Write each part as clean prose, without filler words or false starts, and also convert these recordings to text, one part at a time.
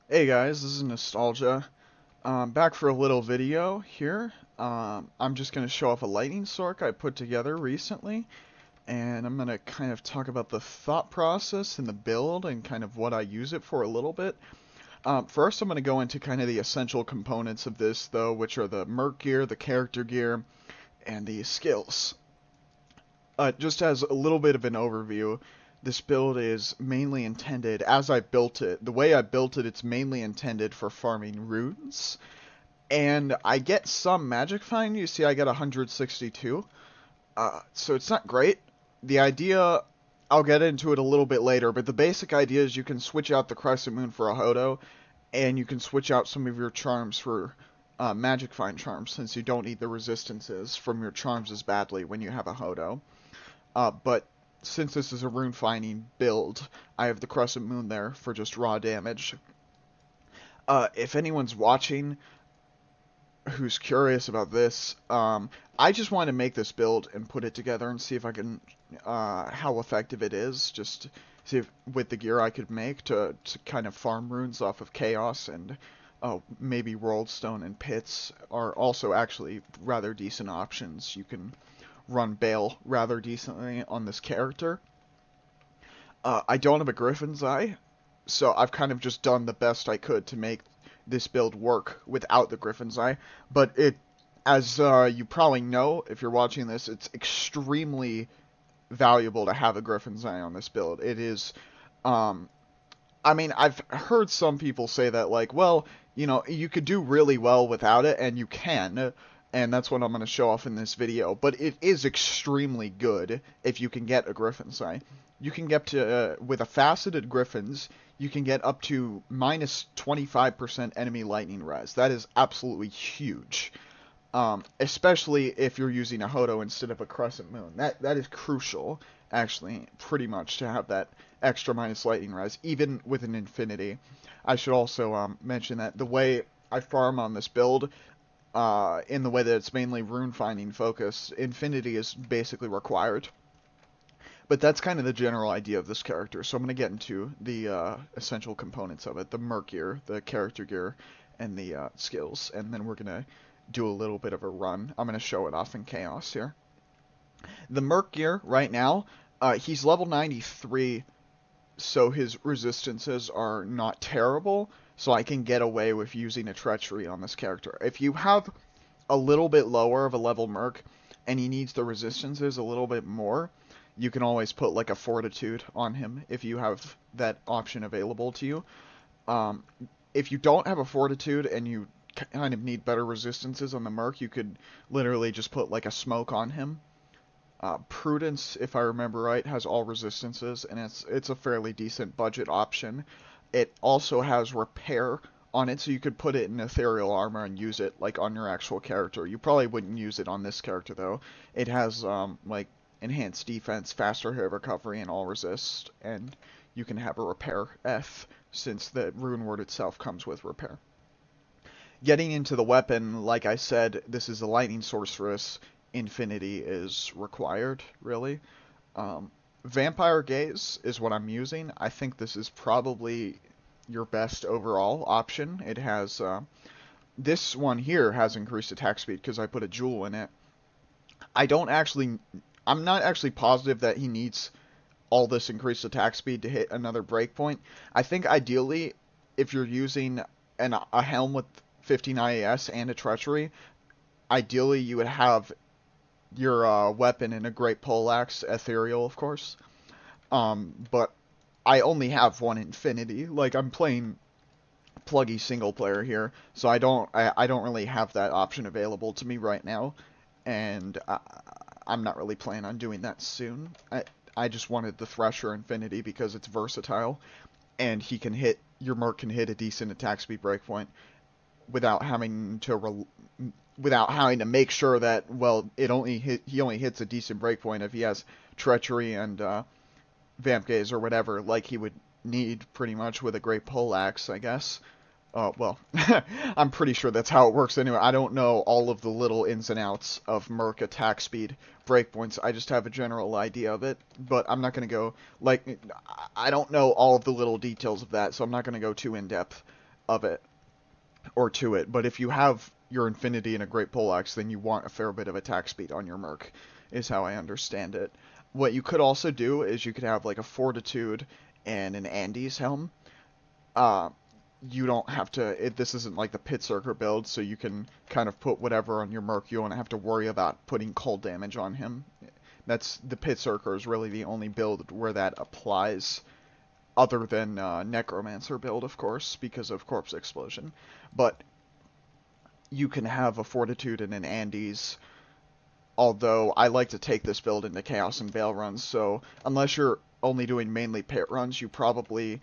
Hey guys, this is Nostalgia. Back for a little video here. I'm just going to show off a lightning sorc I put together recently, and I'm going to kind of talk about the thought process and the build and kind of what I use it for a little bit. First, I'm going to go into kind of the essential components of this, though, which are the merc gear, the character gear, and the skills. Just as a little bit of an overview, this build is mainly intended, as I built it, the way I built it, it's mainly intended for farming runes. And I get some magic find. You see I get 162. So it's not great. The idea, I'll get into it a little bit later, but the basic idea is you can switch out the Crescent Moon for a Hodo, and you can switch out some of your charms for magic find charms, since you don't need the resistances from your charms as badly when you have a Hodo. But since this is a rune finding build, I have the Crescent Moon there for just raw damage. If anyone's watching who's curious about this, I just want to make this build and put it together and see if I can, how effective it is. Just see if with the gear I could make to kind of farm runes off of Chaos and maybe Worldstone and Pits are also actually rather decent options. You can run Bale rather decently on this character. I don't have a Griffin's Eye, so I've kind of just done the best I could to make this build work without the Griffin's Eye. But as you probably know, if you're watching this, it's extremely valuable to have a Griffin's Eye on this build. It is, um, I mean, I've heard some people say that, like, well, you could do really well without it, and you can, and that's what I'm going to show off in this video. But it is extremely good if you can get a Griffin's Eye. You can get to, with a faceted Griffin's, you can get up to minus 25% enemy lightning res. That is absolutely huge. Especially if you're using a Hodo instead of a Crescent Moon. That is crucial, actually, pretty much, to have that extra minus lightning res, even with an Infinity. I should also mention that the way I farm on this build, in the way that it's mainly rune finding focused, Infinity is basically required. But that's kind of the general idea of this character. So I'm going to get into the essential components of it, the merc gear, the character gear, and the skills. And then we're going to do a little bit of a run. I'm going to show it off in Chaos here. The merc gear right now, he's level 93, so his resistances are not terrible. So I can get away with using a treachery on this character. If you have a little bit lower of a level merc and he needs the resistances a little bit more, you can always put like a fortitude on him if you have that option available to you. Um, if you don't have a fortitude and you kind of need better resistances on the merc, you could literally just put like a smoke on him. Prudence, if I remember right, has all resistances, and it's a fairly decent budget option. It also has repair on it, so you could put it in ethereal armor and use it like on your actual character. You probably wouldn't use it on this character though. It has like enhanced defense, faster hit recovery, and all resist, and you can have a repair F since the rune word itself comes with repair. Getting into the weapon, like I said, this is a lightning sorceress. Infinity is required, really. Vampire Gaze is what I'm using. I think this is probably your best overall option. It has, this one here has increased attack speed because I put a jewel in it. I'm not actually positive that he needs all this increased attack speed to hit another breakpoint. I think ideally, if you're using a helm with 15 IAS and a treachery, ideally you would have your weapon in a great poleaxe, ethereal of course. But I only have one infinity. Like I'm playing pluggy single player here, so I don't really have that option available to me right now, and I'm not really planning on doing that soon. I just wanted the Thresher Infinity because it's versatile, and your merc can hit a decent attack speed breakpoint without having to make sure that, well, he only hits a decent breakpoint if he has treachery and vamp gaze or whatever, like he would need pretty much with a great poleaxe, I guess. Well, I'm pretty sure that's how it works anyway. I don't know all of the little ins and outs of merc attack speed breakpoints. I just have a general idea of it, but I'm not going to go, like, I don't know all of the little details of that, so I'm not going to go too in depth. of it, or to it. But if you have your Infinity and a Great Poleaxe, then you want a fair bit of attack speed on your Merc, is how I understand it. What you could also do is you could have like a Fortitude and an Andes Helm. Uh, you don't have to, this isn't like the Pit Circer build, so you can kind of put whatever on your Merc. You don't have to worry about putting cold damage on him. The Pit Circer is really the only build where that applies, other than Necromancer build, of course, because of Corpse Explosion. But you can have a Fortitude and an Andes, although I like to take this build into Chaos and Veil runs, so unless you're only doing mainly pit runs, you probably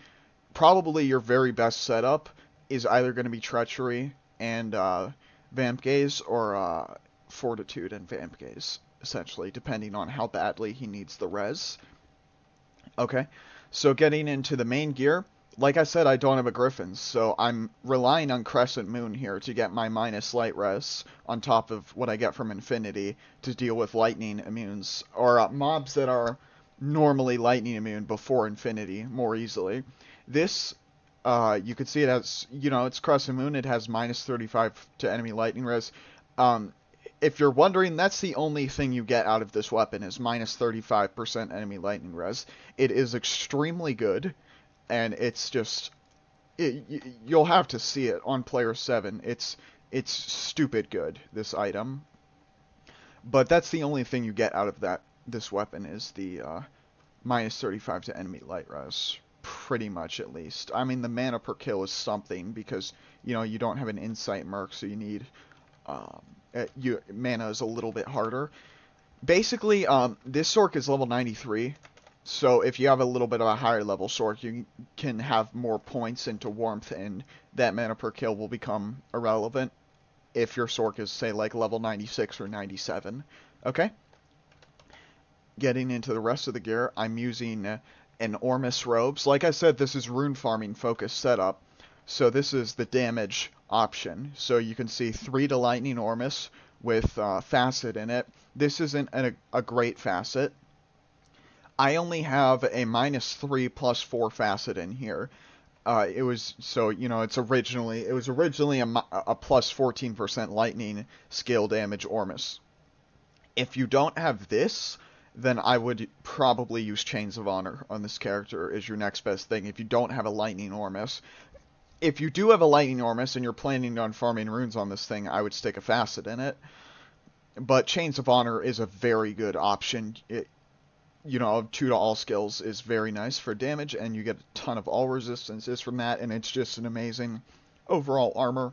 your very best setup is either going to be Treachery and Vamp Gaze, or Fortitude and Vamp Gaze, essentially, depending on how badly he needs the res. Okay, so getting into the main gear, like I said, I don't have a Griffin, so I'm relying on Crescent Moon here to get my minus light res on top of what I get from Infinity to deal with lightning immunes, or mobs that are normally lightning immune before Infinity more easily. This, you can see it has, it's Crescent Moon, it has minus 35 to enemy lightning res. If you're wondering, that's the only thing you get out of this weapon, is minus 35% enemy lightning res. It is extremely good, and it's just, you'll have to see it on player 7. It's stupid good, this item. But that's the only thing you get out of this weapon, is the minus 35 to enemy light res. Pretty much, at least. I mean, the mana per kill is something, because, you don't have an Insight Merc, so you need, mana is a little bit harder. Basically, this Sorc is level 93, so if you have a little bit of a higher level Sorc, you can have more points into Warmth, and that mana per kill will become irrelevant if your Sorc is, say, like level 96 or 97. Okay? Getting into the rest of the gear, I'm using an Ormus Robes. Like I said, this is rune farming focused setup, so this is the damage option. So you can see 3 to Lightning Ormus with Facet in it. This isn't a great Facet. I only have a minus 3 plus 4 Facet in here. It was originally a plus 14% lightning scale damage Ormus. If you don't have this, then I would probably use Chains of Honor on this character as your next best thing if you don't have a Lightning Ormus. If you do have a Lightning Ormus and you're planning on farming runes on this thing, I would stick a Facet in it. But Chains of Honor is a very good option. 2 to all skills is very nice for damage, and you get a ton of all resistances from that, and it's just an amazing overall armor.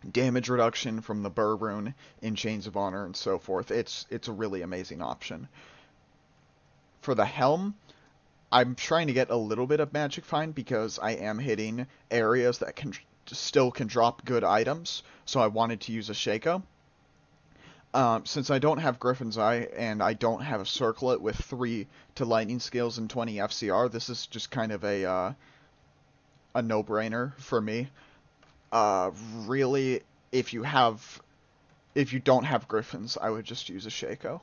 Damage reduction from the Burr rune in Chains of Honor and so forth. It's a really amazing option. For the helm, I'm trying to get a little bit of Magic Find because I am hitting areas that still can drop good items, so I wanted to use a Shaco. Since I don't have Griffin's Eye and I don't have a Circlet with 3 to Lightning Scales and 20 FCR, this is just kind of a no-brainer for me. Really, if you don't have Griffins, I would just use a Shaco.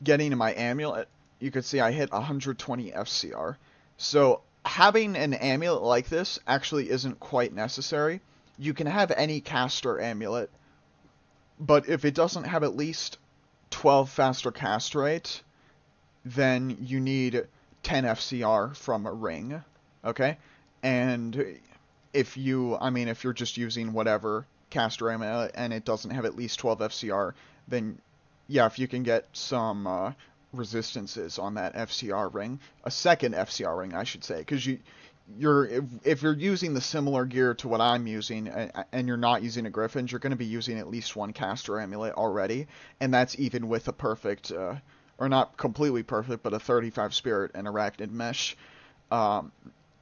Getting to my amulet, you can see I hit 120 FCR. So having an amulet like this actually isn't quite necessary. You can have any caster amulet, but if it doesn't have at least 12 faster cast rate, then you need 10 FCR from a ring, okay? And if you're just using whatever caster amulet and it doesn't have at least 12 FCR, then yeah, if you can get some resistances on that FCR ring, a second FCR ring, I should say, because if you're using the similar gear to what I'm using and you're not using a Griffin, you're going to be using at least 1 caster amulet already, and that's even with a perfect, or not completely perfect, but a 35 spirit and arachnid mesh.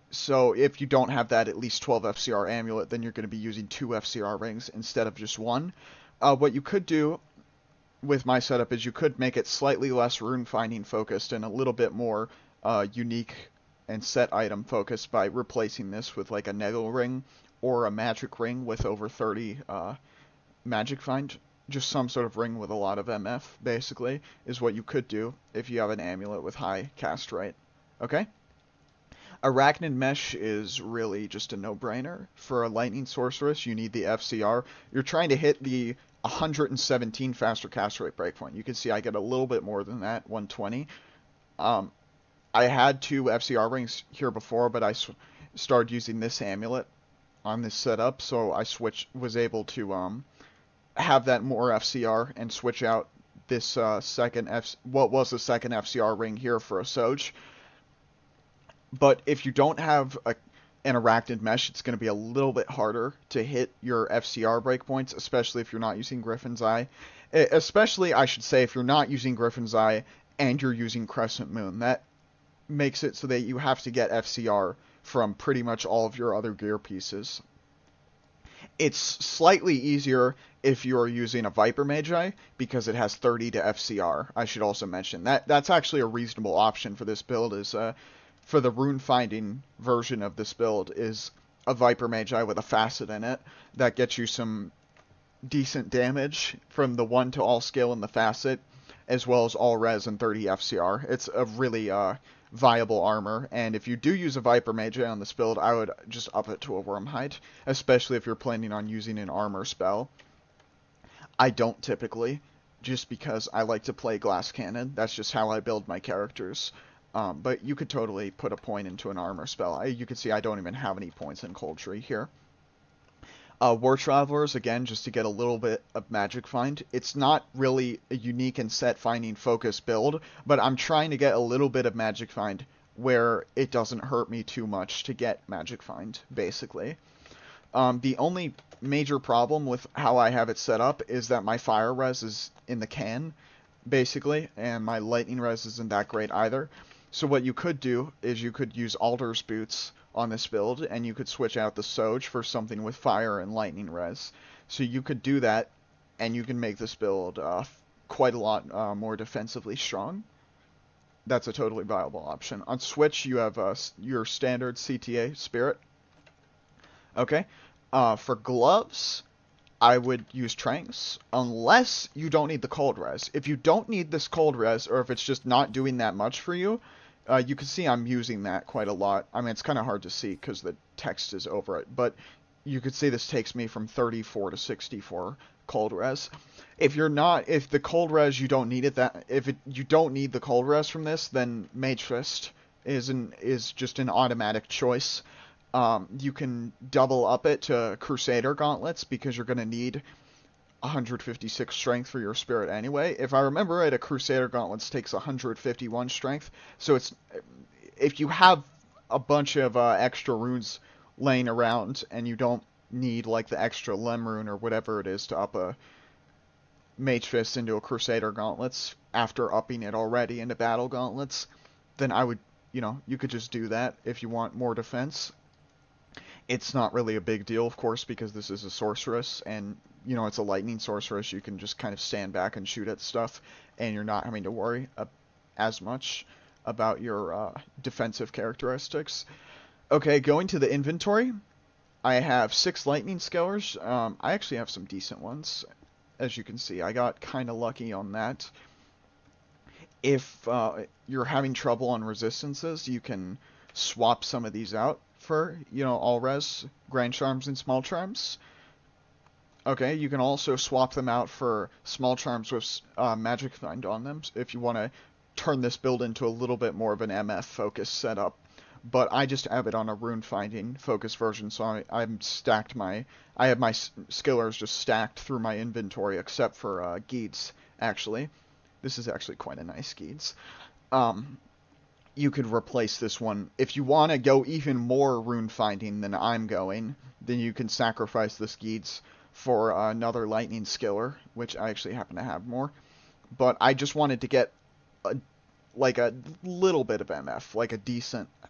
So if you don't have that at least 12 FCR amulet, then you're going to be using 2 FCR rings instead of just 1. What you could do with my setup is you could make it slightly less rune finding focused and a little bit more unique and set item focused by replacing this with like a Neggle ring or a magic ring with over 30 magic find. Just some sort of ring with a lot of MF, basically, is what you could do if you have an amulet with high cast rate. Okay? Arachnid Mesh is really just a no-brainer. For a Lightning Sorceress, you need the FCR. You're trying to hit the 117 faster cast rate breakpoint. You can see I get a little bit more than that, 120. I had 2 FCR rings here before, but I started using this amulet on this setup, so I was able to have that more FCR and switch out this what was the second FCR ring here for a Soj. But if you don't have an Arachnid Mesh, it's going to be a little bit harder to hit your FCR breakpoints, especially if you're not using Griffin's Eye. Especially, I should say, if you're not using Griffin's Eye and you're using Crescent Moon. That makes it so that you have to get FCR from pretty much all of your other gear pieces. It's slightly easier if you're using a Viper Magi because it has 30 to FCR. I should also mention that's actually a reasonable option for this build. Is for the rune finding version of this build is a Viper Magi with a facet in it that gets you some decent damage from the 1 to all skill in the facet, as well as all res and 30 FCR. It's a really viable armor, and if you do use a Viper Magi on this build, I would just up it to a Wormhide, especially if you're planning on using an armor spell. I don't typically, just because I like to play Glass Cannon. That's just how I build my characters. But you could totally put a point into an armor spell. You can see I don't even have any points in Coldtree here. War Travelers, again, just to get a little bit of Magic Find. It's not really a unique and set finding focus build, but I'm trying to get a little bit of Magic Find where it doesn't hurt me too much to get Magic Find, basically. The only major problem with how I have it set up is that my Fire Res is in the can, basically, and my Lightning Res isn't that great either. So what you could do is you could use Alder's Boots on this build, and you could switch out the Soj for something with Fire and Lightning Res. So you could do that, and you can make this build quite a lot more defensively strong. That's a totally viable option. On Switch, you have your standard CTA Spirit. Okay. For gloves, I would use Tranks, unless you don't need the cold res. If you don't need this cold res, or if it's just not doing that much for you, you can see I'm using that quite a lot. I mean, it's kind of hard to see because the text is over it, but you could see this takes me from 34 to 64 cold res. If the cold res you don't need it, you don't need the cold res from this, then Mage Fist is just an automatic choice. You can double up it to Crusader Gauntlets because you're going to need 156 strength for your spirit anyway. If I remember right, a Crusader Gauntlets takes 151 strength. So if you have a bunch of extra runes laying around and you don't need like the extra Lem rune or whatever it is to up a Mage Fist into a Crusader Gauntlets after upping it already into Battle Gauntlets, then I would, you could just do that if you want more defense. It's not really a big deal, of course, because this is a sorceress, and, it's a lightning sorceress. You can just kind of stand back and shoot at stuff, and you're not having to worry as much about your defensive characteristics. Okay, going to the inventory, I have 6 lightning scalers. I actually have some decent ones, as you can see. I got kind of lucky on that. If you're having trouble on resistances, you can swap some of these out for, all res, Grand Charms, and Small Charms. Okay, you can also swap them out for Small Charms with Magic Find on them if you want to turn this build into a little bit more of an MF focused setup. But I just have it on a rune finding focused version, so I have my skillers just stacked through my inventory, except for Geeds, actually. This is actually quite a nice Geeds. You could replace this one. If you want to go even more rune finding than I'm going, then you can sacrifice this Geeds for another lightning skiller, which I actually happen to have more. But I just wanted to get a little bit of MF, like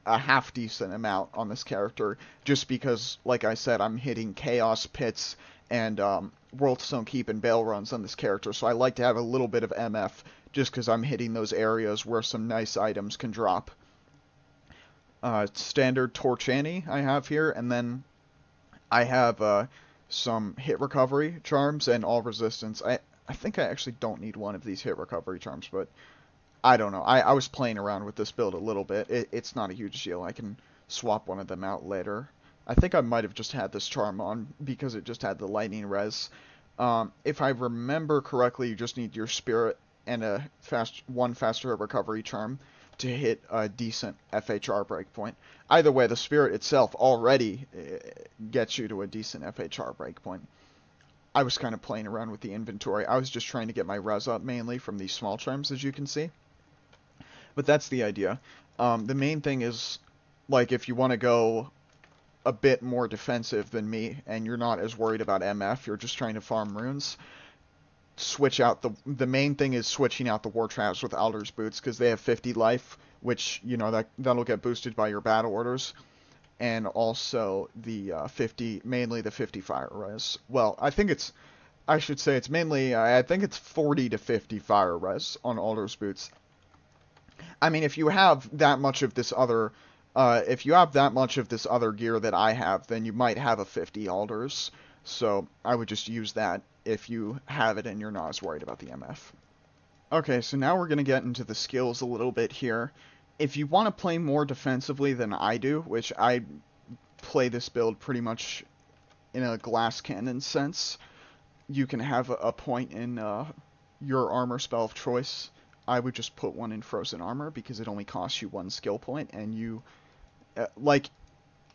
a half decent amount on this character, just because, like I said, I'm hitting Chaos Pits and Worldstone Keep and Bail runs on this character, so I like to have a little bit of MF just because I'm hitting those areas where some nice items can drop. Standard Torch Annie I have here, and then I have some hit recovery charms and all resistance. I think I actually don't need one of these hit recovery charms, but I don't know. I was playing around with this build a little bit. It's not a huge deal. I can swap one of them out later. I think I might have just had this charm on because it just had the lightning res. If I remember correctly, you just need your spirit and one faster recovery charm to hit a decent FHR breakpoint. Either way, the spirit itself already gets you to a decent FHR breakpoint. I was kind of playing around with the inventory. I was just trying to get my res up mainly from these small charms, as you can see. But that's the idea. The main thing is, like, if you want to go a bit more defensive than me, and you're not as worried about MF, you're just trying to farm runes, switch out the main thing is switching out the war traps with Alder's Boots, because they have 50 life, which, you know, that'll get boosted by your battle orders, and also the 50, mainly the 50 fire res. Well, I think I should say it's mainly, I think it's 40 to 50 fire res on Alder's Boots. I mean, if you have that much of this other gear that I have, then you might have a 50 Alders. So I would just use that if you have it and you're not as worried about the MF. Okay, so now we're going to get into the skills a little bit here. If you want to play more defensively than I do, which I play this build pretty much in a glass cannon sense, you can have a point in your armor spell of choice. I would just put one in Frozen Armor because it only costs you one skill point, and you, like,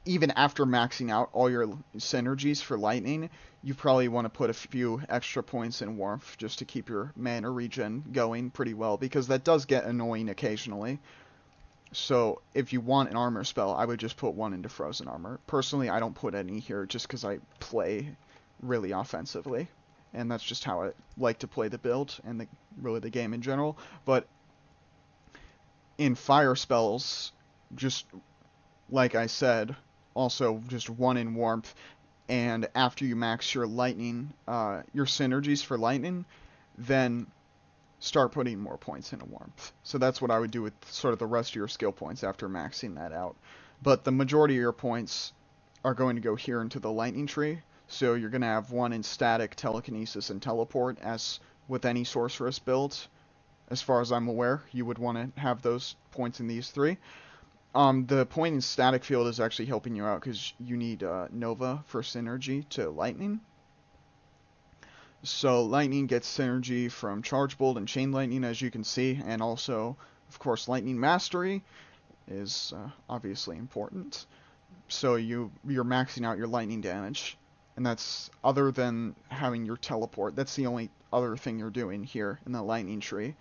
even after maxing out all your synergies for lightning, you probably want to put a few extra points in warmth just to keep your mana regen going pretty well, because that does get annoying occasionally. So if you want an armor spell, I would just put one into Frozen Armor. Personally, I don't put any here just because I play really offensively, and that's just how I like to play the build and really the game in general. But in fire spells, just like I said, also just one in warmth, and after you max your lightning, your synergies for lightning, then start putting more points into warmth. So that's what I would do with sort of the rest of your skill points after maxing that out. But the majority of your points are going to go here into the lightning tree, so you're going to have one in static, telekinesis, and teleport, as with any sorceress build. As far as I'm aware, you would want to have those points in these three. The point in static field is actually helping you out because you need Nova for synergy to lightning. So lightning gets synergy from charge bolt and chain lightning, as you can see, and also, of course, lightning mastery is obviously important. So you're maxing out your lightning damage, and that's, other than having your teleport, that's the only other thing you're doing here in the lightning tree.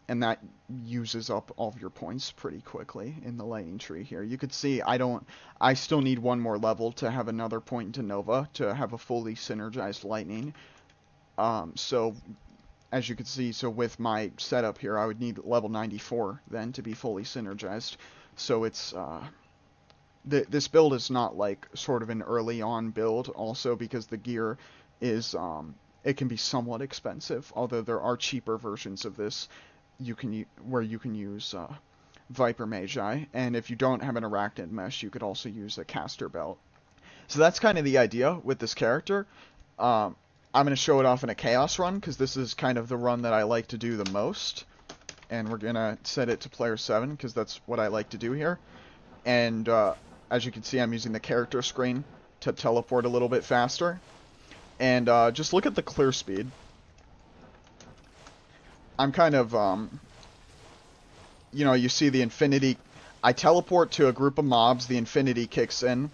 And that uses up all of your points pretty quickly in the lightning tree here. You could see I still need one more level to have another point into Nova to have a fully synergized lightning. So as you can see, so with my setup here, I would need level 94 then to be fully synergized. So it's this build is not like sort of an early on build, also because the gear is it can be somewhat expensive, although there are cheaper versions of this where you can use Viper Magi, and if you don't have an Arachnid Mesh, you could also use a Caster Belt. So that's kind of the idea with this character. I'm going to show it off in a Chaos run, because this is kind of the run that I like to do the most, and we're going to set it to player 7, because that's what I like to do here. And as you can see, I'm using the character screen to teleport a little bit faster. And just look at the clear speed. I'm kind of, you know, you see the infinity. I teleport to a group of mobs, the infinity kicks in,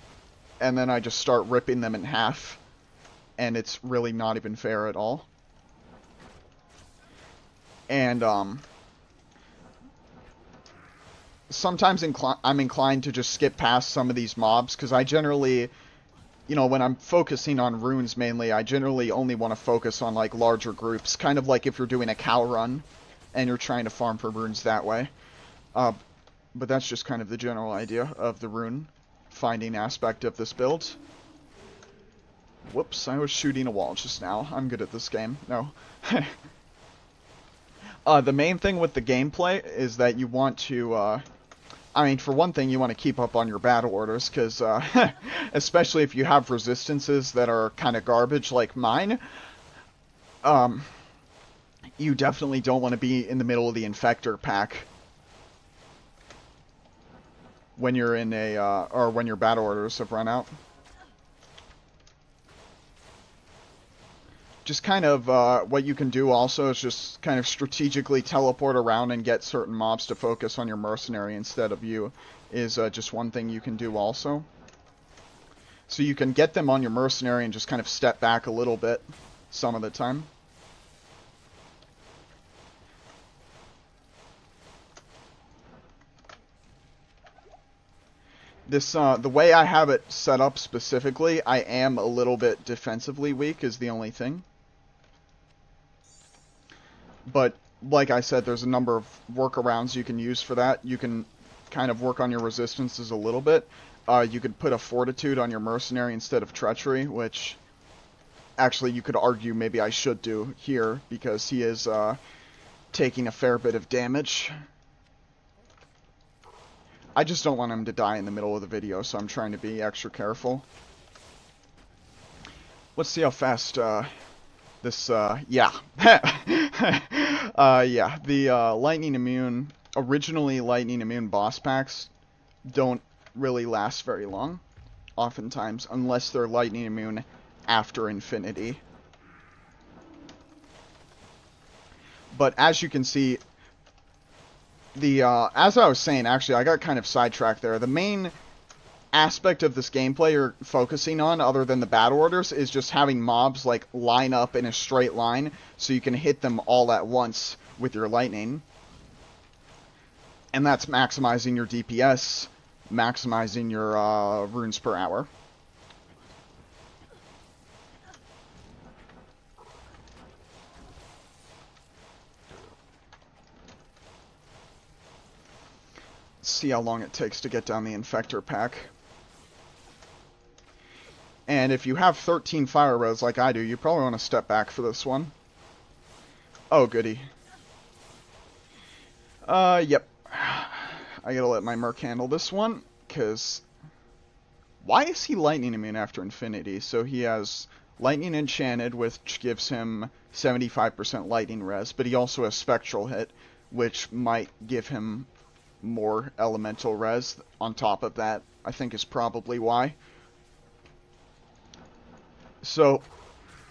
and then I just start ripping them in half. And it's really not even fair at all. And, sometimes I'm inclined to just skip past some of these mobs, because I generally, you know, when I'm focusing on runes mainly, I generally only want to focus on, like, larger groups. Kind of like if you're doing a cow run and you're trying to farm for runes that way. But that's just kind of the general idea of the rune finding aspect of this build. Whoops, I was shooting a wall just now. I'm good at this game. No. The main thing with the gameplay is that you want to, I mean, for one thing, you want to keep up on your battle orders, because, especially if you have resistances that are kind of garbage like mine, you definitely don't want to be in the middle of the Infector pack. when you're in a, or when your battle orders have run out. Just kind of, what you can do also is just kind of strategically teleport around and get certain mobs to focus on your mercenary instead of you, is just one thing you can do also. So you can get them on your mercenary and just kind of step back a little bit some of the time. This, the way I have it set up specifically, I am a little bit defensively weak is the only thing. But, like I said, there's a number of workarounds you can use for that. You can kind of work on your resistances a little bit. You could put a fortitude on your mercenary instead of treachery, which actually you could argue maybe I should do here, because he is taking a fair bit of damage. I just don't want him to die in the middle of the video, so I'm trying to be extra careful. Let's see how fast this, yeah. Yeah, the lightning immune, originally lightning immune boss packs don't really last very long, oftentimes, unless they're lightning immune after infinity. But as you can see, the, as I was saying, actually, I got kind of sidetracked there. The main aspect of this gameplay you're focusing on, other than the battle orders, is just having mobs, like, line up in a straight line, so you can hit them all at once with your lightning. And that's maximizing your DPS, maximizing your, runes per hour. Let's see how long it takes to get down the Infector pack. And if you have 13 fire res like I do, you probably want to step back for this one. Oh, goody. Yep. I gotta let my Merc handle this one, because... Why is he lightning immune after infinity? So he has lightning enchanted, which gives him 75% lightning res, but he also has spectral hit, which might give him more elemental res on top of that, I think is probably why. So,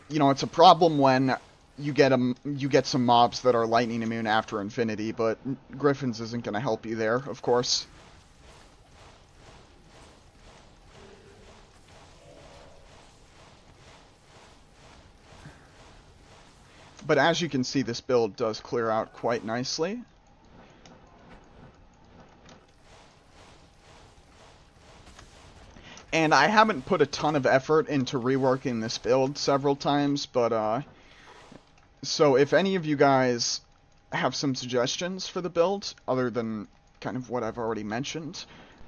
you know, it's a problem when you get some mobs that are lightning immune after infinity, but Griffins isn't going to help you there, of course. But as you can see, this build does clear out quite nicely. And I haven't put a ton of effort into reworking this build several times, but, so if any of you guys have some suggestions for the build, other than kind of what I've already mentioned,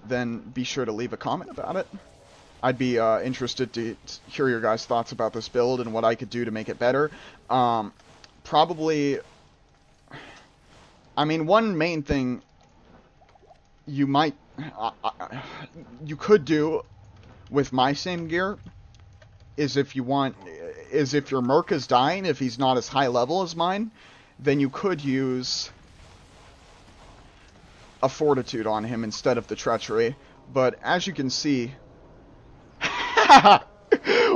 then be sure to leave a comment about it. I'd be, interested to hear your guys' thoughts about this build and what I could do to make it better. Probably, I mean, one main thing you might, you could do with my same gear is if you want, is if your Merc is dying, if he's not as high level as mine, then you could use a Fortitude on him instead of the Treachery. But as you can see,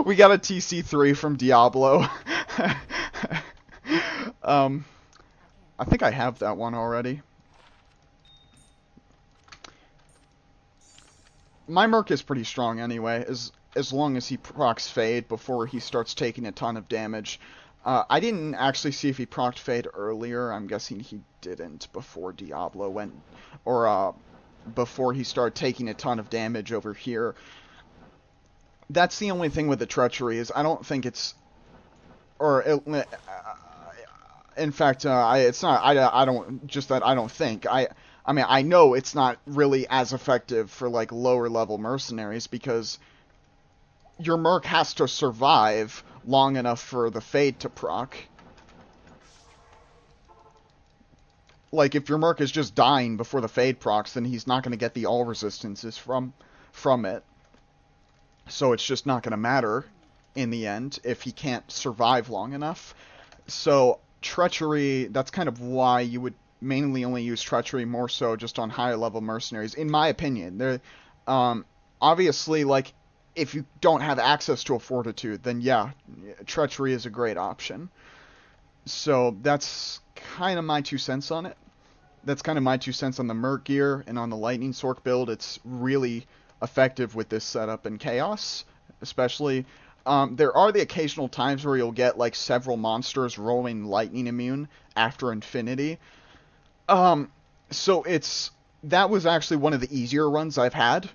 we got a TC3 from Diablo. I think I have that one already. My Merc is pretty strong anyway, as long as he procs Fade before he starts taking a ton of damage. I didn't actually see if he procced Fade earlier. I'm guessing he didn't before Diablo went, or before he started taking a ton of damage over here. That's the only thing with the Treachery, is I don't think it's, or in fact, it's not. I don't, just that I don't think. I mean, I know it's not really as effective for, like, lower level mercenaries, because your Merc has to survive long enough for the Fade to proc. Like, if your Merc is just dying before the Fade procs, then he's not going to get the all resistances from it. So it's just not going to matter in the end if he can't survive long enough. So Treachery, that's kind of why you would mainly only use treachery more so just on higher level mercenaries, in my opinion. They're obviously, like, if you don't have access to a fortitude, then yeah, treachery is a great option. So that's kind of my 2 cents on it. That's kind of my 2 cents on the Merc gear, and on the Lightning Sorc build, it's really effective with this setup in Chaos, especially. There are the occasional times where you'll get like several monsters rolling lightning immune after Infinity. So that was actually one of the easier runs I've had.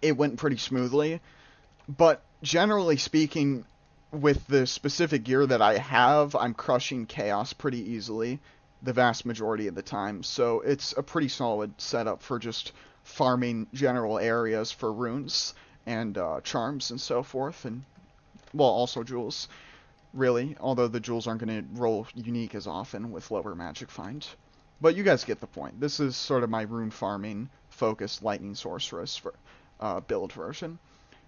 It went pretty smoothly, but generally speaking, with the specific gear that I have, I'm crushing Chaos pretty easily the vast majority of the time. So it's a pretty solid setup for just farming general areas for runes and charms and so forth, and well, also jewels, really. Although the jewels aren't going to roll unique as often with lower magic find. But you guys get the point. This is sort of my rune farming focused lightning sorceress for, build version.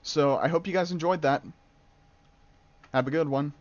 So I hope you guys enjoyed that. Have a good one.